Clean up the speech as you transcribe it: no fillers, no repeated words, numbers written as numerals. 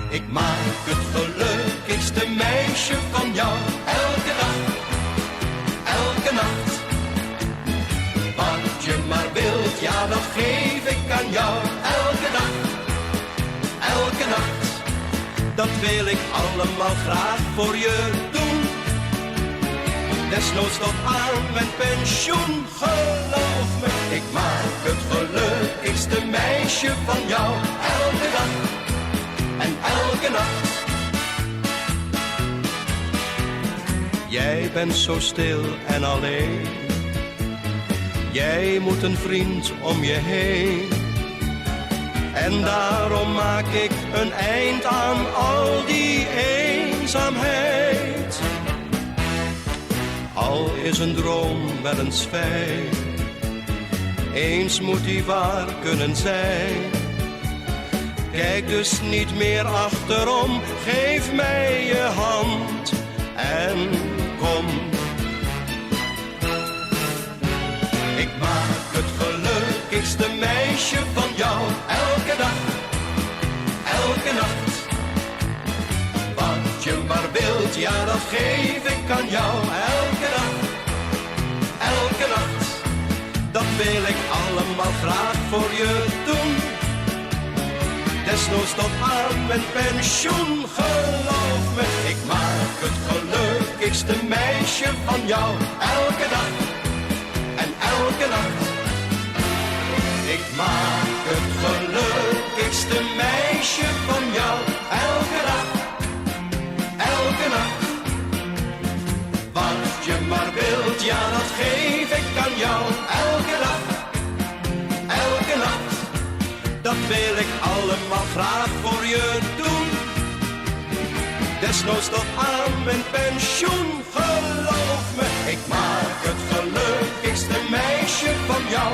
Ik maak het gelukkigste meisje van jou. Elke dag, elke nacht. Wat je maar wilt, ja dat geef ik aan jou. Elke dag, elke nacht. Dat wil ik allemaal graag voor je doen. Desnoods tot aan mijn pensioen, geloof me. Ik maak het gelukkigste meisje van jou. Elke dag en elke nacht. Jij bent zo stil en alleen. Jij moet een vriend om je heen. En daarom maak ik een eind aan al die eenzaamheid. Al is een droom wel eens fijn, eens moet die waar kunnen zijn. Kijk dus niet meer achterom, geef mij je hand en kom. Ik maak het gelukkigste meisje van jou. Elke dag, elke nacht. Wat je maar wilt, ja dat geef ik aan jou. Elke dag, elke nacht. Dat wil ik allemaal graag voor je doen. Desnoods tot aan mijn pensioen, geloof me. Ik maak het gelukkigste meisje van jou. Elke dag en elke nacht. Ik maak het gelukkigste meisje van jou. Elke dag, elke nacht. Wat je maar wilt, ja dat geef ik aan jou. Elke dag, elke nacht. Dat wil ik allemaal graag voor je doen. Desnoods tot aan mijn pensioen, geloof me. Ik maak het gelukkigste meisje van jou.